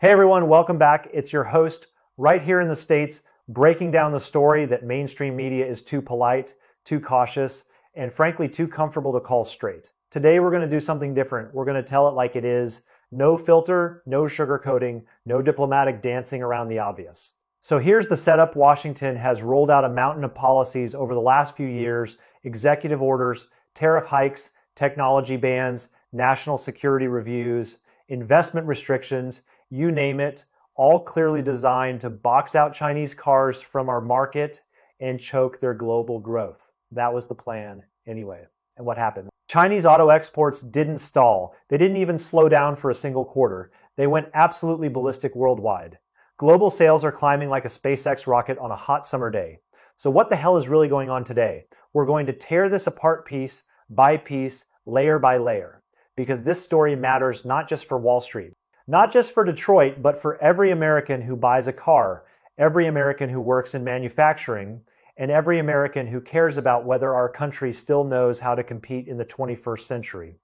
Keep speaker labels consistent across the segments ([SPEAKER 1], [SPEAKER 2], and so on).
[SPEAKER 1] Hey everyone, welcome back. It's your host right here in the States, breaking down the story that mainstream media is too polite, too cautious, and frankly too comfortable to call straight. Today we're going to do something different. We're going to tell it like it is. No filter, no sugarcoating, no diplomatic dancing around the obvious. So here's the setup. Washington has rolled out a mountain of policies over the last few years: executive orders, tariff hikes, technology bans, national security reviews, investment restrictions, you name it, all clearly designed to box out Chinese cars from our market and choke their global growth. That was the plan anyway. And what happened? Chinese auto exports didn't stall. They didn't even slow down for a single quarter. They went absolutely ballistic worldwide. Global sales are climbing like a SpaceX rocket on a hot summer day. So what the hell is really going on today? We're going to tear this apart piece by piece, layer by layer, because this story matters not just for Wall Street, not just for Detroit, but for every American who buys a car, every American who works in manufacturing, and every American who cares about whether our country still knows how to compete in the 21st century.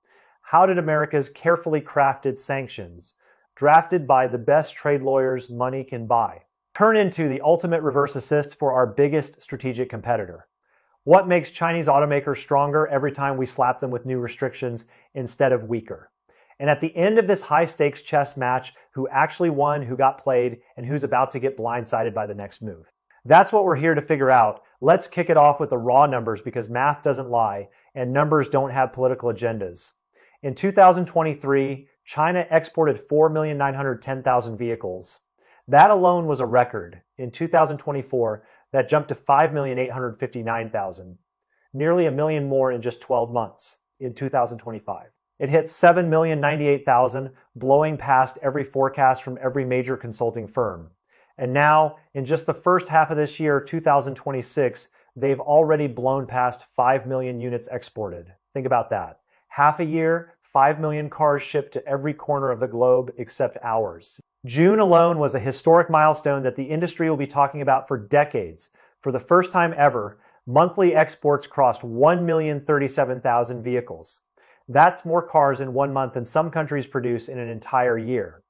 [SPEAKER 1] How did America's carefully crafted sanctions, drafted by the best trade lawyers money can buy, turn into the ultimate reverse assist for our biggest strategic competitor? What makes Chinese automakers stronger every time we slap them with new restrictions instead of weaker? And at the end of this high-stakes chess match, who actually won, who got played, and who's about to get blindsided by the next move? That's what we're here to figure out. Let's kick it off with the raw numbers, because math doesn't lie, and numbers don't have political agendas. In 2023, China exported 4,910,000 vehicles. That alone was a record. In 2024, that jumped to 5,859,000. Nearly a million more in just 12 months in 2025. It hit 7,098,000, blowing past every forecast from every major consulting firm. And now, in just the first half of this year, 2026, they've already blown past 5 million units exported. Think about that. Half a year, 5 million cars shipped to every corner of the globe except ours. June alone was a historic milestone that the industry will be talking about for decades. For the first time ever, monthly exports crossed 1,037,000 vehicles. That's more cars in 1 month than some countries produce in an entire year.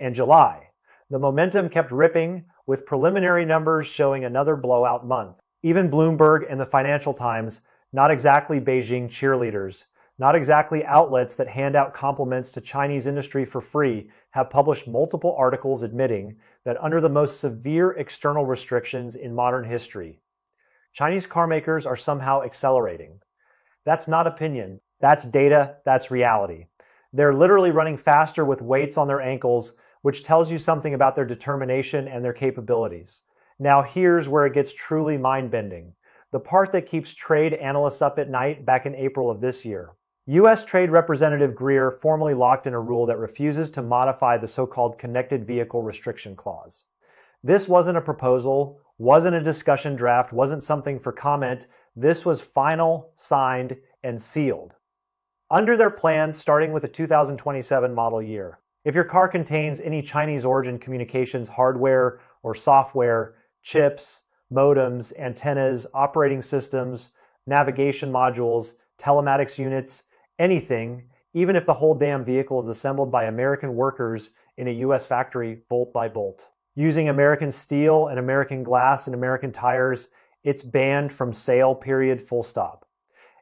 [SPEAKER 1] And July, the momentum kept ripping, with preliminary numbers showing another blowout month. Even Bloomberg and the Financial Times, not exactly Beijing cheerleaders, not exactly outlets that hand out compliments to Chinese industry for free, have published multiple articles admitting that under the most severe external restrictions in modern history, Chinese car makers are somehow accelerating. That's not opinion. That's data, that's reality. They're literally running faster with weights on their ankles, which tells you something about their determination and their capabilities. Now here's where it gets truly mind-bending. The part that keeps trade analysts up at night back in April of this year. U.S. Trade Representative Greer formally locked in a rule that refuses to modify the so-called Connected Vehicle Restriction Clause. This wasn't a proposal, wasn't a discussion draft, wasn't something for comment. This was final, signed, and sealed. Under their plans, starting with the 2027 model year. If your car contains any Chinese origin communications hardware or software, chips, modems, antennas, operating systems, navigation modules, telematics units, anything, even if the whole damn vehicle is assembled by American workers in a US factory bolt by bolt, using American steel and American glass and American tires, it's banned from sale, period, full stop.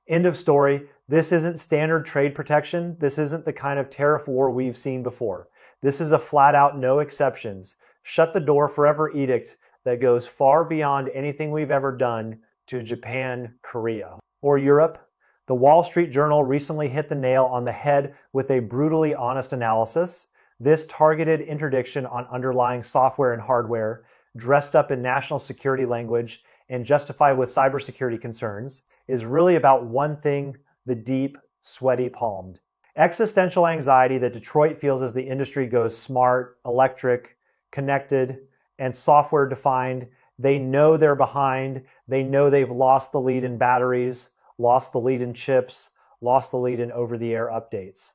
[SPEAKER 1] End of story. This isn't standard trade protection. This isn't the kind of tariff war we've seen before. This is a flat out no exceptions, shut the door forever edict that goes far beyond anything we've ever done to Japan, Korea, or Europe. The Wall Street Journal recently hit the nail on the head with a brutally honest analysis. This targeted interdiction on underlying software and hardware, dressed up in national security language and justified with cybersecurity concerns, is really about one thing: the deep, sweaty palmed. Existential anxiety that Detroit feels as the industry goes smart, electric, connected, and software defined. They know they're behind. They know they've lost the lead in batteries, lost the lead in chips, lost the lead in over-the-air updates.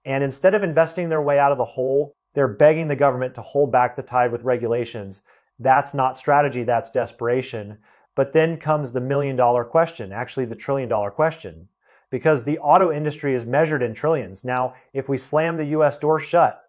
[SPEAKER 1] And instead of investing their way out of the hole, they're begging the government to hold back the tide with regulations. That's not strategy, that's desperation. But then comes the million-dollar question, actually the trillion-dollar question, because the auto industry is measured in trillions. Now, if we slam the US door shut,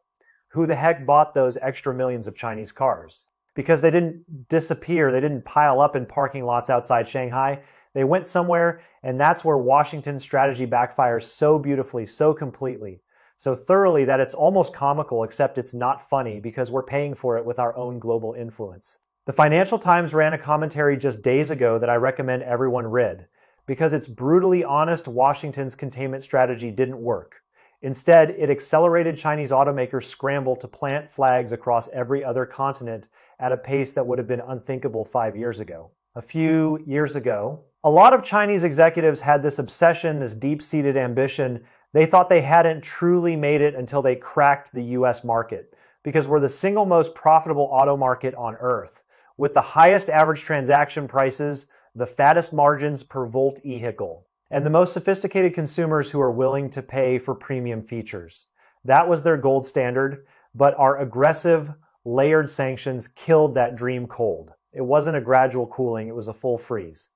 [SPEAKER 1] who the heck bought those extra millions of Chinese cars? Because they didn't disappear, they didn't pile up in parking lots outside Shanghai. They went somewhere, and that's where Washington's strategy backfires so beautifully, so completely, so thoroughly that it's almost comical, except it's not funny because we're paying for it with our own global influence. The Financial Times ran a commentary just days ago that I recommend everyone read, because it's brutally honest. Washington's containment strategy didn't work. Instead, it accelerated Chinese automakers' scramble to plant flags across every other continent at a pace that would have been unthinkable 5 years ago. A few years ago, a lot of Chinese executives had this obsession, this deep-seated ambition. They thought they hadn't truly made it until they cracked the US market, because we're the single most profitable auto market on earth, with the highest average transaction prices, the fattest margins per volt vehicle, and the most sophisticated consumers who are willing to pay for premium features. That was their gold standard, but our aggressive, layered sanctions killed that dream cold. It wasn't a gradual cooling, it was a full freeze.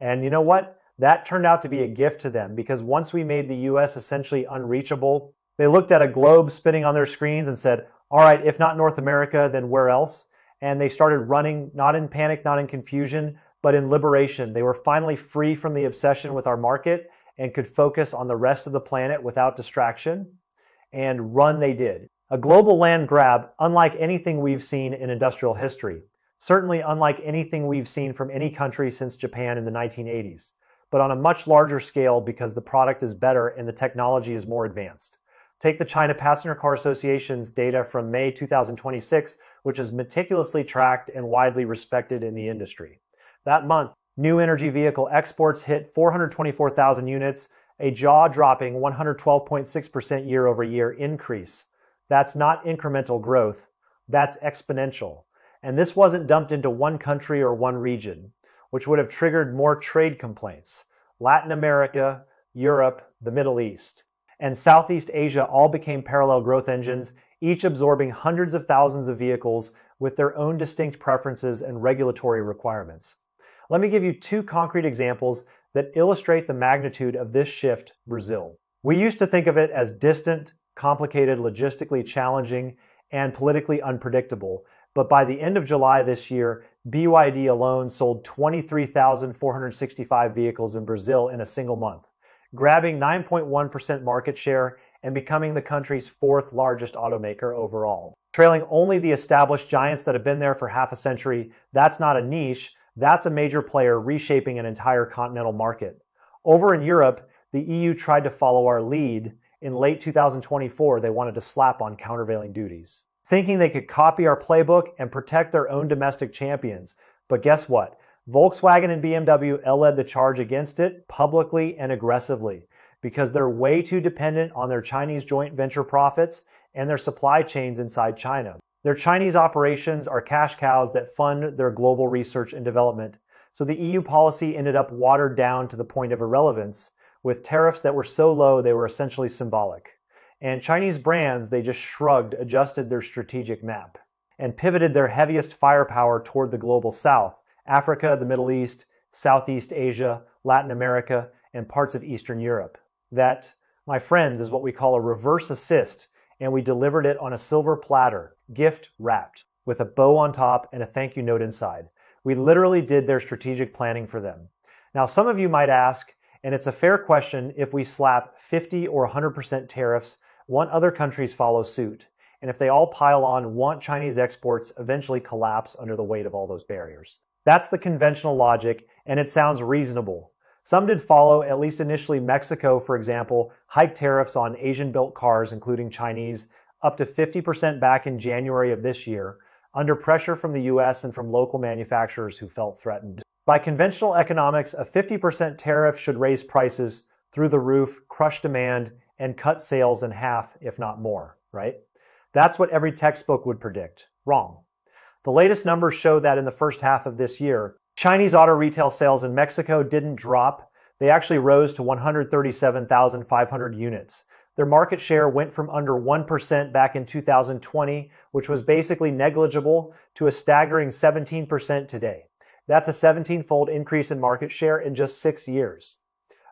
[SPEAKER 1] And you know what? That turned out to be a gift to them, because once we made the US essentially unreachable, they looked at a globe spinning on their screens and said, all right, if not North America, then where else? And they started running, not in panic, not in confusion, but in liberation. They were finally free from the obsession with our market and could focus on the rest of the planet without distraction. And run they did. A global land grab unlike anything we've seen in industrial history. Certainly unlike anything we've seen from any country since Japan in the 1980s, but on a much larger scale because the product is better and the technology is more advanced. Take the China Passenger Car Association's data from May 2026, which is meticulously tracked and widely respected in the industry. That month, new energy vehicle exports hit 424,000 units, a jaw-dropping 112.6% year-over-year increase. That's not incremental growth, that's exponential. And this wasn't dumped into one country or one region, which would have triggered more trade complaints. Latin America, Europe, the Middle East, and Southeast Asia all became parallel growth engines, each absorbing hundreds of thousands of vehicles with their own distinct preferences and regulatory requirements. Let me give you two concrete examples that illustrate the magnitude of this shift. Brazil. We used to think of it as distant, complicated, logistically challenging, and politically unpredictable. But by the end of July this year, BYD alone sold 23,465 vehicles in Brazil in a single month, grabbing 9.1% market share and becoming the country's fourth largest automaker overall. Trailing only the established giants that have been there for half a century. That's not a niche, that's a major player reshaping an entire continental market. Over in Europe, the EU tried to follow our lead. In late 2024, they wanted to slap on countervailing duties, thinking they could copy our playbook and protect their own domestic champions. But guess what? Volkswagen and BMW led the charge against it publicly and aggressively because they're way too dependent on their Chinese joint venture profits and their supply chains inside China. Their Chinese operations are cash cows that fund their global research and development. So the EU policy ended up watered down to the point of irrelevance, with tariffs that were so low they were essentially symbolic. And Chinese brands, they just shrugged, adjusted their strategic map, and pivoted their heaviest firepower toward the global south, Africa, the Middle East, Southeast Asia, Latin America, and parts of Eastern Europe. That, my friends, is what we call a reverse assist, and we delivered it on a silver platter, gift wrapped, with a bow on top and a thank you note inside. We literally did their strategic planning for them. Now, some of you might ask, and it's a fair question, if we slap 50 or 100% tariffs, won't other countries follow suit? And if they all pile on, won't Chinese exports eventually collapse under the weight of all those barriers? That's the conventional logic, and it sounds reasonable. Some did follow, at least initially. Mexico, for example, hiked tariffs on Asian-built cars, including Chinese, up to 50% back in January of this year, under pressure from the US and from local manufacturers who felt threatened. By conventional economics, a 50% tariff should raise prices through the roof, crush demand, and cut sales in half, if not more, right? That's what every textbook would predict. Wrong. The latest numbers show that in the first half of this year, Chinese auto retail sales in Mexico didn't drop. They actually rose to 137,500 units. Their market share went from under 1% back in 2020, which was basically negligible, to a staggering 17% today. That's a 17-fold increase in market share in just 6 years,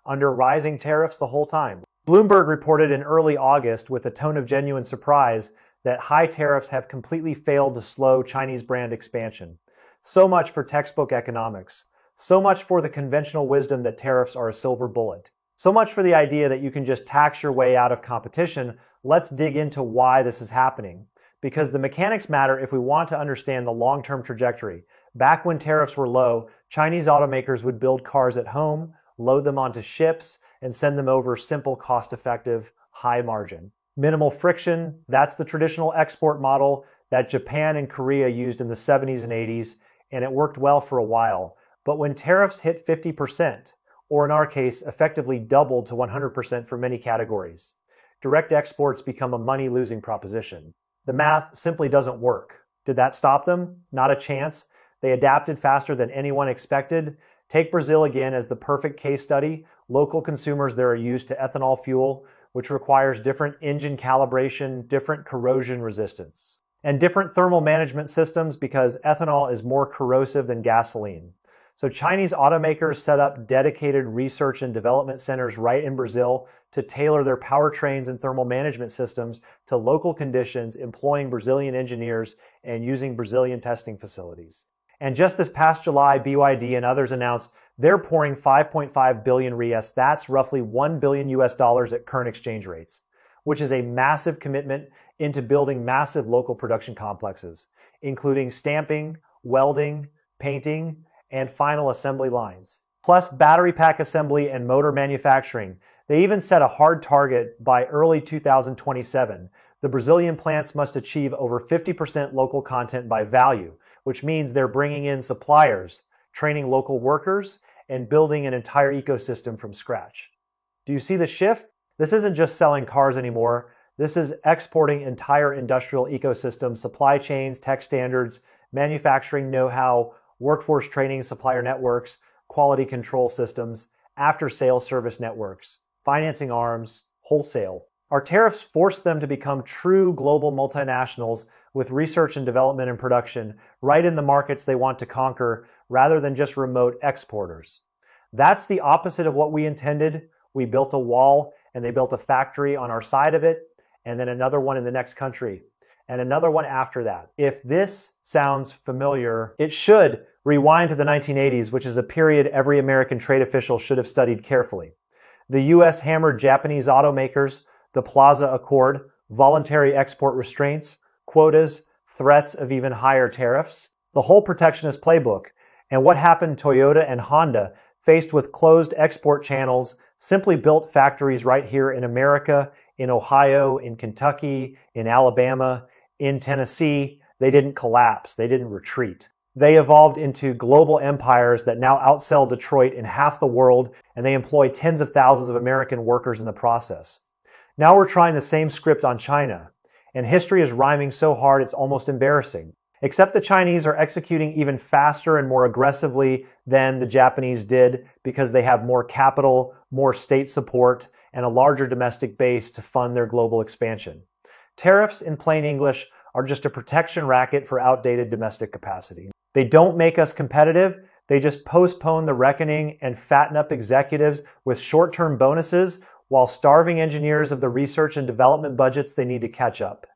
[SPEAKER 1] under rising tariffs the whole time. Bloomberg reported in early August, with a tone of genuine surprise, that high tariffs have completely failed to slow Chinese brand expansion. So much for textbook economics. So much for the conventional wisdom that tariffs are a silver bullet. So much for the idea that you can just tax your way out of competition. Let's dig into why this is happening. Because the mechanics matter if we want to understand the long-term trajectory. Back when tariffs were low, Chinese automakers would build cars at home, load them onto ships, and send them over simple, cost-effective, high margin. Minimal friction, that's the traditional export model that Japan and Korea used in the 70s and 80s, and it worked well for a while. But when tariffs hit 50%, or in our case, effectively doubled to 100% for many categories, direct exports become a money-losing proposition. The math simply doesn't work. Did that stop them? Not a chance. They adapted faster than anyone expected. Take Brazil again as the perfect case study. Local consumers there are used to ethanol fuel, which requires different engine calibration, different corrosion resistance, and different thermal management systems because ethanol is more corrosive than gasoline. So Chinese automakers set up dedicated research and development centers right in Brazil to tailor their powertrains and thermal management systems to local conditions, employing Brazilian engineers and using Brazilian testing facilities. And just this past July, BYD and others announced they're pouring 5.5 billion reais, that's roughly $1 billion at current exchange rates, which is a massive commitment into building massive local production complexes, including stamping, welding, painting, and final assembly lines, plus battery pack assembly and motor manufacturing. They even set a hard target by early 2027. The Brazilian plants must achieve over 50% local content by value, which means they're bringing in suppliers, training local workers, and building an entire ecosystem from scratch. Do you see the shift? This isn't just selling cars anymore. This is exporting entire industrial ecosystems, supply chains, tech standards, manufacturing know-how, workforce training, supplier networks, quality control systems, after-sale service networks, financing arms, wholesale. Our tariffs force them to become true global multinationals with research and development and production right in the markets they want to conquer rather than just remote exporters. That's the opposite of what we intended. We built a wall and they built a factory on our side of it and then another one in the next country and another one after that. If this sounds familiar, it should rewind to the 1980s, which is a period every American trade official should have studied carefully. The US hammered Japanese automakers, the Plaza Accord, voluntary export restraints, quotas, threats of even higher tariffs, the whole protectionist playbook. And what happened? Toyota and Honda, faced with closed export channels, simply built factories right here in America, in Ohio, in Kentucky, in Alabama, in Tennessee. They didn't collapse. They didn't retreat. They evolved into global empires that now outsell Detroit in half the world, and they employ tens of thousands of American workers in the process. Now we're trying the same script on China, and history is rhyming so hard it's almost embarrassing. Except the Chinese are executing even faster and more aggressively than the Japanese did because they have more capital, more state support, and a larger domestic base to fund their global expansion. Tariffs, in plain English, are just a protection racket for outdated domestic capacity. They don't make us competitive. They just postpone the reckoning and fatten up executives with short-term bonuses while starving engineers of the research and development budgets they need to catch up.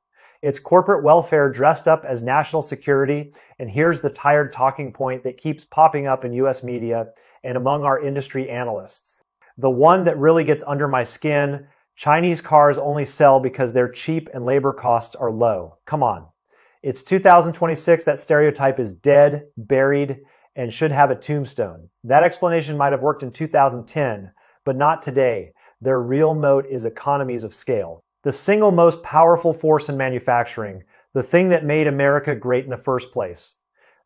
[SPEAKER 1] It's corporate welfare dressed up as national security, and here's the tired talking point that keeps popping up in US media and among our industry analysts. The one that really gets under my skin: Chinese cars only sell because they're cheap and labor costs are low. Come on. It's 2026, that stereotype is dead, buried, and should have a tombstone. That explanation might have worked in 2010, but not today. Their real moat is economies of scale. The single most powerful force in manufacturing, the thing that made America great in the first place.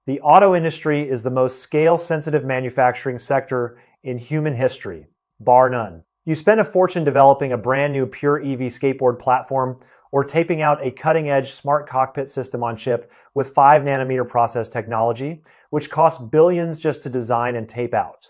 [SPEAKER 1] The auto industry is the most scale-sensitive manufacturing sector in human history, bar none. You spend a fortune developing a brand new pure EV skateboard platform or taping out a cutting-edge smart cockpit system on chip with 5 nanometer process technology, which costs billions just to design and tape out.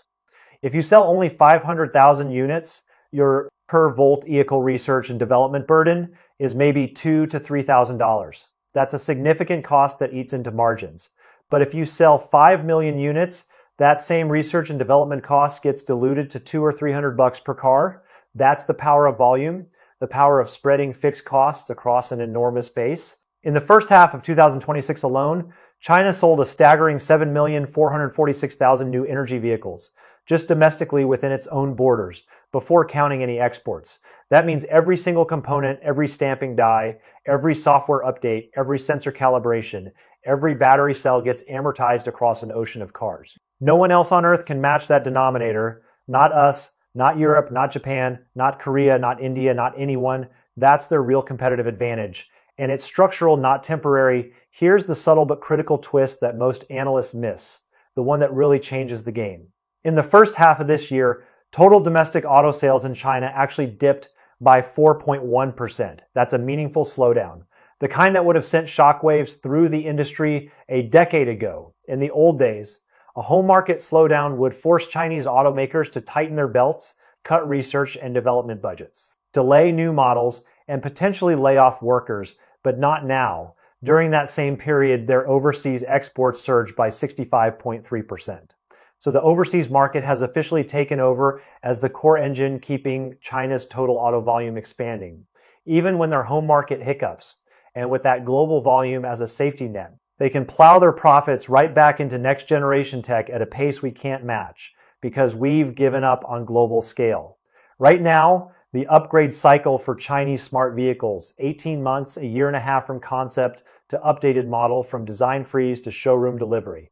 [SPEAKER 1] If you sell only 500,000 units, your per volt vehicle research and development burden is maybe $2,000 to $3,000. That's a significant cost that eats into margins. But if you sell 5 million units, that same research and development cost gets diluted to $200 or $300 per car. That's the power of volume, the power of spreading fixed costs across an enormous base. In the first half of 2026 alone, China sold a staggering 7,446,000 new energy vehicles, just domestically within its own borders, before counting any exports. That means every single component, every stamping die, every software update, every sensor calibration, every battery cell gets amortized across an ocean of cars. No one else on Earth can match that denominator. Not us, not Europe, not Japan, not Korea, not India, not anyone. That's their real competitive advantage. And it's structural, not temporary. Here's the subtle but critical twist that most analysts miss, the one that really changes the game. In the first half of this year, total domestic auto sales in China actually dipped by 4.1%. That's a meaningful slowdown. The kind that would have sent shockwaves through the industry a decade ago. In the old days, a home market slowdown would force Chinese automakers to tighten their belts, cut research and development budgets, delay new models, and potentially lay off workers, but not now. During that same period, their overseas exports surged by 65.3%. So the overseas market has officially taken over as the core engine keeping China's total auto volume expanding, even when their home market hiccups. And with that global volume as a safety net, they can plow their profits right back into next generation tech at a pace we can't match because we've given up on global scale. Right now, the upgrade cycle for Chinese smart vehicles, 18 months, a year and a half from concept to updated model, from design freeze to showroom delivery.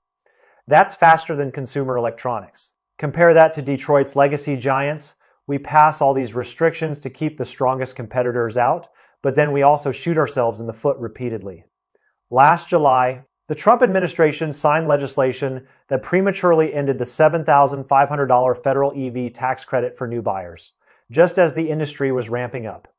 [SPEAKER 1] That's faster than consumer electronics. Compare that to Detroit's legacy giants. We pass all these restrictions to keep the strongest competitors out, but then we also shoot ourselves in the foot repeatedly. Last July, the Trump administration signed legislation that prematurely ended the $7,500 federal EV tax credit for new buyers, just as the industry was ramping up.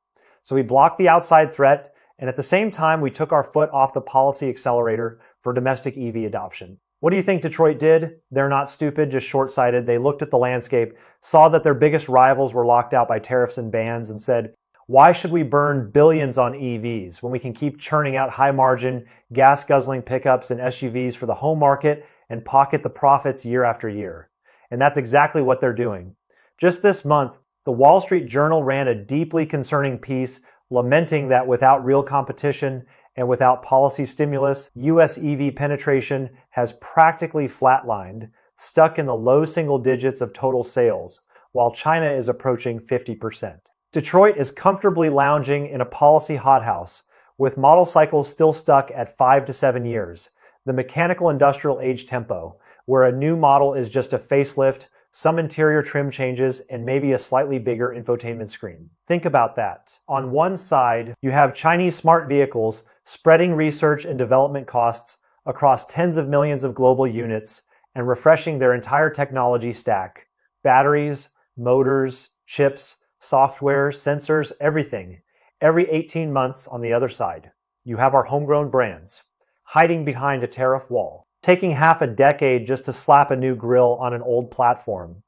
[SPEAKER 1] So we blocked the outside threat, and at the same time, we took our foot off the policy accelerator for domestic EV adoption. What do you think Detroit did? They're not stupid, just short-sighted. They looked at the landscape, saw that their biggest rivals were locked out by tariffs and bans, and said, why should we burn billions on EVs when we can keep churning out high-margin, gas-guzzling pickups and SUVs for the home market and pocket the profits year after year? And that's exactly what they're doing. Just this month, the Wall Street Journal ran a deeply concerning piece lamenting that without real competition and without policy stimulus, U.S. EV penetration has practically flatlined, stuck in the low single digits of total sales, while China is approaching 50%. Detroit is comfortably lounging in a policy hothouse, with model cycles still stuck at 5 to 7 years, the mechanical industrial age tempo, where a new model is just a facelift, some interior trim changes, and maybe a slightly bigger infotainment screen. Think about that. On one side, you have Chinese smart vehicles spreading research and development costs across tens of millions of global units and refreshing their entire technology stack. Batteries, motors, chips, software, sensors, everything. Every 18 months on the other side, you have our homegrown brands hiding behind a tariff wall, taking half a decade just to slap a new grille on an old platform.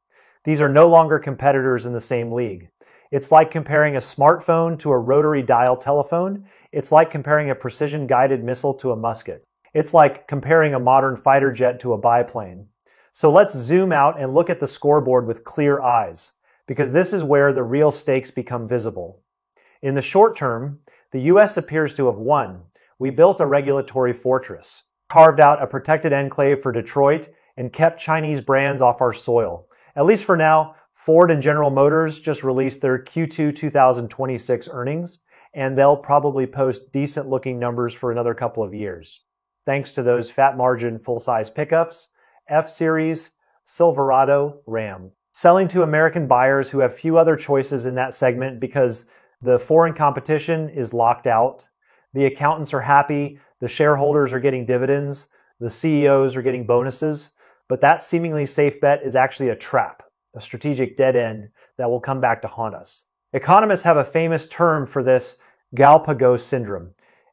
[SPEAKER 1] These are no longer competitors in the same league. It's like comparing a smartphone to a rotary dial telephone. It's like comparing a precision-guided missile to a musket. It's like comparing a modern fighter jet to a biplane. So let's zoom out and look at the scoreboard with clear eyes, because this is where the real stakes become visible. In the short term, the US appears to have won. We built a regulatory fortress, carved out a protected enclave for Detroit, and kept Chinese brands off our soil. At least for now. Ford and General Motors just released their Q2 2026 earnings, and they'll probably post decent-looking numbers for another couple of years, thanks to those fat-margin full-size pickups, F-Series, Silverado, Ram, selling to American buyers who have few other choices in that segment because the foreign competition is locked out. The accountants are happy, the shareholders are getting dividends, the CEOs are getting bonuses, but that seemingly safe bet is actually a trap, a strategic dead end that will come back to haunt us. Economists have a famous term for this, Galapagos syndrome.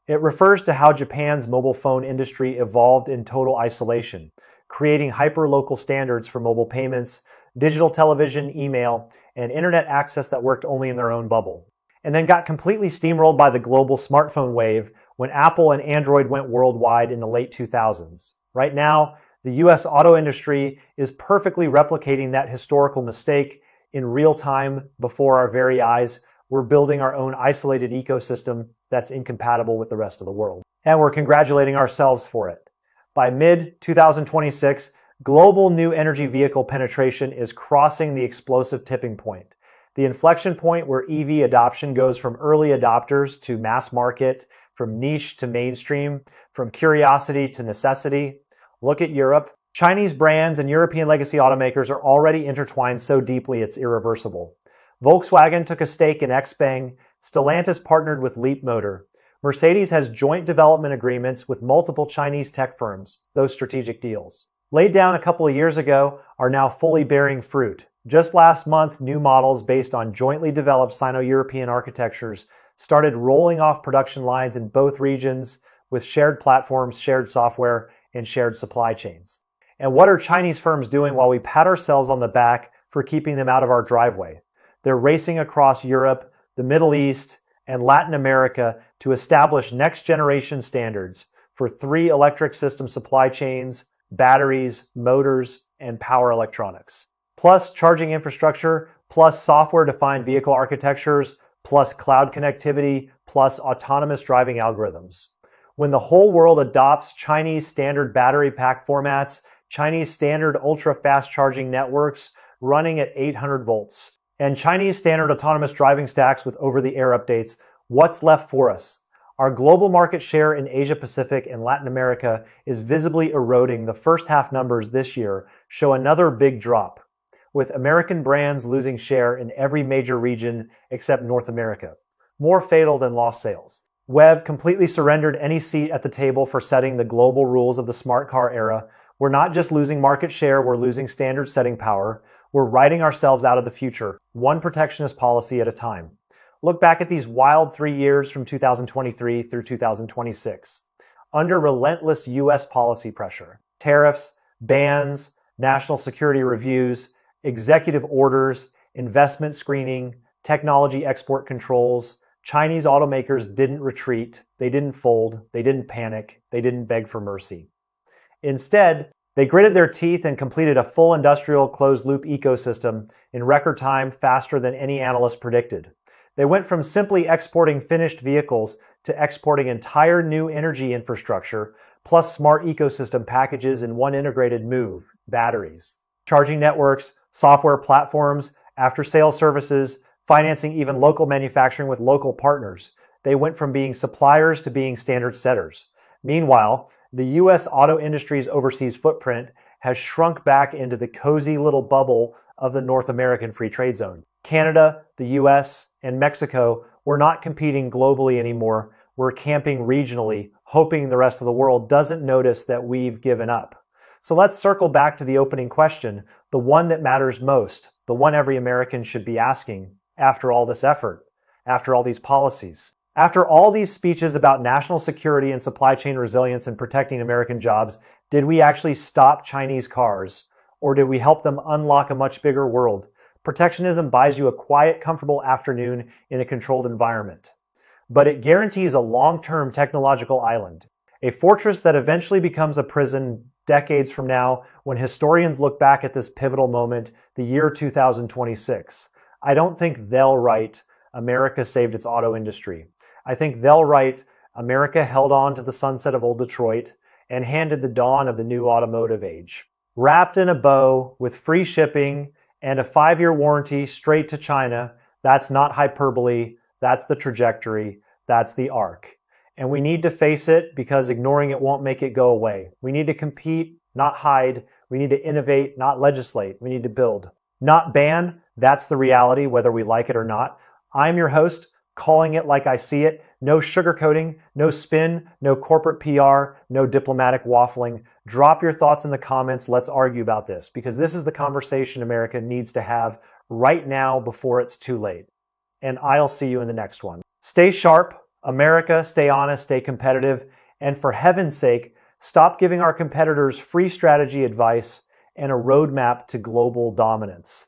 [SPEAKER 1] It refers to how Japan's mobile phone industry evolved in total isolation, creating hyper-local standards for mobile payments, digital television, email, and internet access that worked only in their own bubble, and then got completely steamrolled by the global smartphone wave when Apple and Android went worldwide in the late 2000s. Right now, the US auto industry is perfectly replicating that historical mistake in real time before our very eyes. We're building our own isolated ecosystem that's incompatible with the rest of the world. and we're congratulating ourselves for it. By mid-2026, global new energy vehicle penetration is crossing the explosive tipping point, the inflection point where EV adoption goes from early adopters to mass market, from niche to mainstream, from curiosity to necessity. Look at Europe. Chinese brands and European legacy automakers are already intertwined so deeply it's irreversible. Volkswagen took a stake in XPeng, Stellantis partnered with Leapmotor. Mercedes has joint development agreements with multiple Chinese tech firms. Those strategic deals, laid down a couple of years ago, are now fully bearing fruit. Just last month, new models based on jointly developed Sino-European architectures started rolling off production lines in both regions with shared platforms, shared software, and shared supply chains. And what are Chinese firms doing while we pat ourselves on the back for keeping them out of our driveway? They're racing across Europe, the Middle East, and Latin America to establish next-generation standards for 3 electric system supply chains, batteries, motors, and power electronics, plus charging infrastructure, plus software-defined vehicle architectures, plus cloud connectivity, plus autonomous driving algorithms. When the whole world adopts Chinese standard battery pack formats, Chinese standard ultra-fast charging networks running at 800 volts, and Chinese standard autonomous driving stacks with over-the-air updates, what's left for us? Our global market share in Asia Pacific and Latin America is visibly eroding. The first half numbers this year show another big drop, with American brands losing share in every major region except North America. More fatal than lost sales. WEV completely surrendered any seat at the table for setting the global rules of the smart car era. We're not just losing market share, we're losing standard setting power. We're writing ourselves out of the future, one protectionist policy at a time. Look back at these wild 3 years from 2023 through 2026. Under relentless US policy pressure, tariffs, bans, national security reviews, executive orders, investment screening, technology export controls, Chinese automakers didn't retreat, they didn't fold, they didn't panic, they didn't beg for mercy. Instead, they gritted their teeth and completed a full industrial closed-loop ecosystem in record time, faster than any analyst predicted. They went from simply exporting finished vehicles to exporting entire new energy infrastructure, plus smart ecosystem packages in one integrated move: batteries, charging networks, software platforms, after-sale services, financing, even local manufacturing with local partners. They went from being suppliers to being standard setters. Meanwhile, the US auto industry's overseas footprint has shrunk back into the cozy little bubble of the North American Free Trade Zone. Canada, the US, and Mexico were not competing globally anymore. We're camping regionally, hoping the rest of the world doesn't notice that we've given up. So let's circle back to the opening question, the one that matters most, the one every American should be asking after all this effort, after all these policies. After all these speeches about national security and supply chain resilience and protecting American jobs, did we actually stop Chinese cars? Or did we help them unlock a much bigger world? Protectionism buys you a quiet, comfortable afternoon in a controlled environment. But it guarantees a long-term technological island, a fortress that eventually becomes a prison decades from now when historians look back at this pivotal moment, the year 2026. I don't think they'll write, America saved its auto industry. I think they'll write, America held on to the sunset of old Detroit and handed the dawn of the new automotive age. Wrapped in a bow with free shipping and a 5-year warranty straight to China, that's not hyperbole, that's the trajectory, that's the arc. And we need to face it because ignoring it won't make it go away. We need to compete, not hide. We need to innovate, not legislate. We need to build, not ban. That's the reality, whether we like it or not. I'm your host, calling it like I see it. No sugarcoating, no spin, no corporate PR, no diplomatic waffling. Drop your thoughts in the comments. Let's argue about this because this is the conversation America needs to have right now before it's too late. And I'll see you in the next one. Stay sharp, America, stay honest, stay competitive, and for heaven's sake, stop giving our competitors free strategy advice and a roadmap to global dominance.